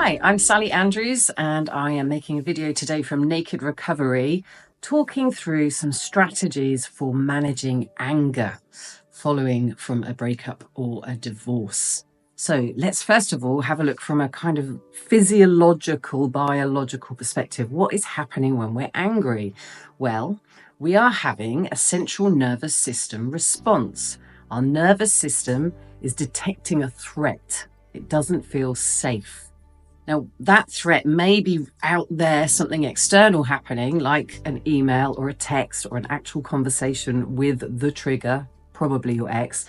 Hi, I'm Sally Andrews, and I am making a video today from Naked.Recovery, talking through some strategies for managing anger following from a breakup or a divorce. So let's first of all have a look from a kind of physiological, biological perspective. What is happening when we're angry? Well, we are having a central nervous system response. Our nervous system is detecting a threat. It doesn't feel safe. Now, that threat may be out there, something external happening, like an email or a text or an actual conversation with the trigger, probably your ex,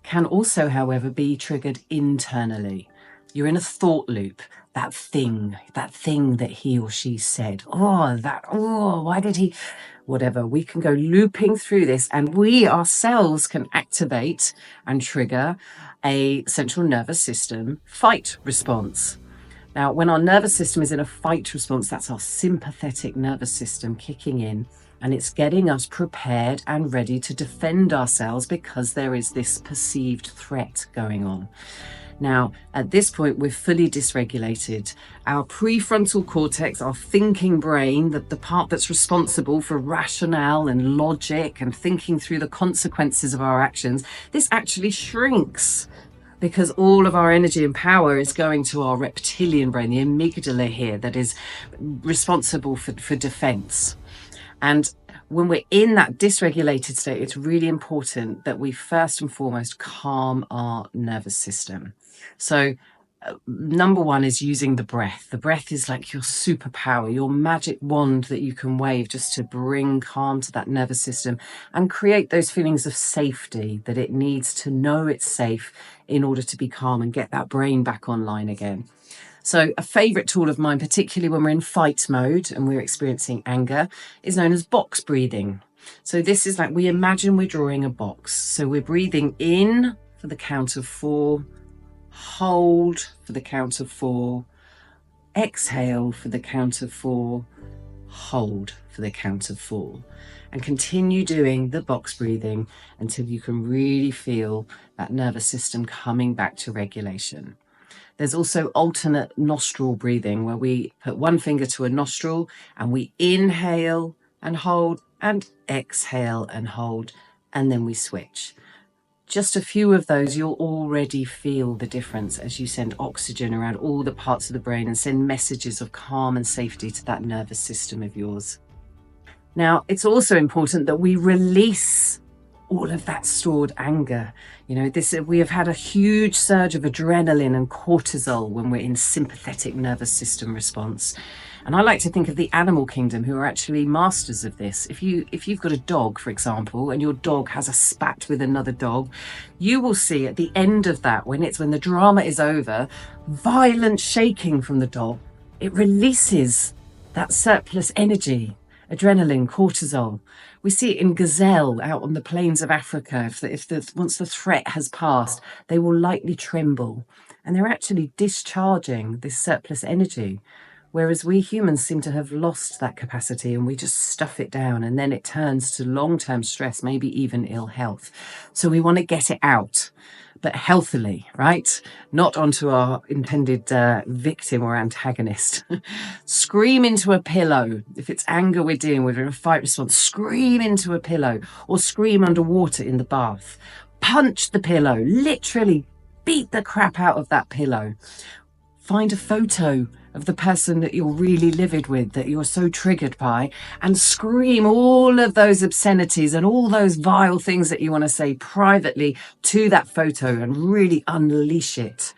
can also, however, be triggered internally. You're in a thought loop. That thing that he or she said, why did he, whatever. We can go looping through this, and we ourselves can activate and trigger a central nervous system fight response. Now, when our nervous system is in a fight response, that's our sympathetic nervous system kicking in, and it's getting us prepared and ready to defend ourselves because there is this perceived threat going on. Now, at this point, we're fully dysregulated. Our prefrontal cortex, our thinking brain, the part that's responsible for rationale and logic and thinking through the consequences of our actions, this actually shrinks, because all of our energy and power is going to our reptilian brain, the amygdala here, that is responsible for defense. And when we're in that dysregulated state, it's really important that we first and foremost calm our nervous system. So number one is using the breath. The breath is like your superpower, your magic wand that you can wave just to bring calm to that nervous system and create those feelings of safety that it needs to know it's safe in order to be calm and get that brain back online again. So a favorite tool of mine, particularly when we're in fight mode and we're experiencing anger, is known as box breathing. So this is like, we imagine we're drawing a box. So we're breathing in for the count of 4, hold for the count of 4, exhale for the count of 4, hold for the count of 4, and continue doing the box breathing until you can really feel that nervous system coming back to regulation. There's also alternate nostril breathing, where we put one finger to a nostril and we inhale and hold and exhale and hold, and then we switch. Just a few of those, you'll already feel the difference as you send oxygen around all the parts of the brain and send messages of calm and safety to that nervous system of yours. Now, it's also important that we release all of that stored anger. We have had a huge surge of adrenaline and cortisol when we're in sympathetic nervous system response. And I like to think of the animal kingdom, who are actually masters of this. If you've got a dog, for example, and your dog has a spat with another dog, you will see at the end of that, when the drama is over, violent shaking from the dog. It releases that surplus energy, adrenaline, cortisol. We see it in gazelle out on the plains of Africa. Once the threat has passed, they will lightly tremble, and they're actually discharging this surplus energy. Whereas we humans seem to have lost that capacity, and we just stuff it down, and then it turns to long-term stress, maybe even ill health. So we want to get it out, but healthily, right? Not onto our intended victim or antagonist. Scream into a pillow. If it's anger we're dealing with in a fight response, scream into a pillow, or scream underwater in the bath. Punch the pillow, literally beat the crap out of that pillow. Find a photo of the person that you're really livid with, that you're so triggered by, and scream all of those obscenities and all those vile things that you want to say privately to that photo and really unleash it.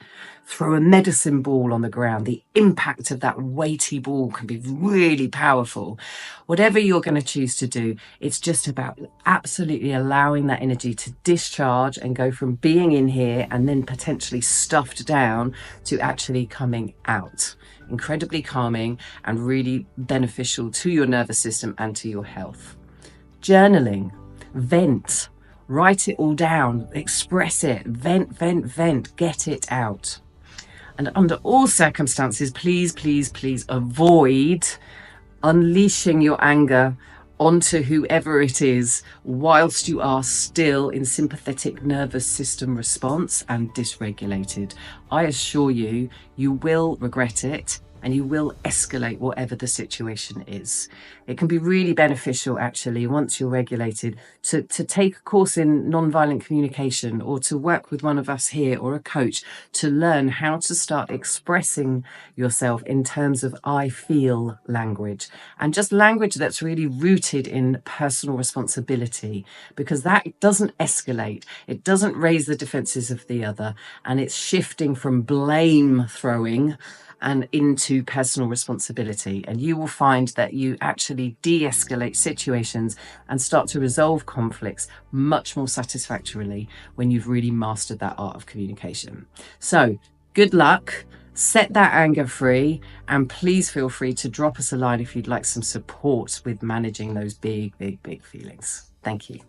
Throw a medicine ball on the ground. The impact of that weighty ball can be really powerful. Whatever you're going to choose to do, it's just about absolutely allowing that energy to discharge and go from being in here and then potentially stuffed down to actually coming out. Incredibly calming and really beneficial to your nervous system and to your health. Journaling, vent, write it all down, express it, vent, get it out. And under all circumstances, please avoid unleashing your anger onto whoever it is whilst you are still in sympathetic nervous system response and dysregulated. I assure you, you will regret it and you will escalate whatever the situation is. It can be really beneficial, actually, once you're regulated, to take a course in nonviolent communication, or to work with one of us here or a coach to learn how to start expressing yourself in terms of I feel language, and just language that's really rooted in personal responsibility, because that doesn't escalate, it doesn't raise the defenses of the other, and it's shifting from blame throwing and into personal responsibility. And you will find that you actually de-escalate situations and start to resolve conflicts much more satisfactorily when you've really mastered that art of communication. So good luck, set that anger free, and please feel free to drop us a line if you'd like some support with managing those big feelings. Thank you.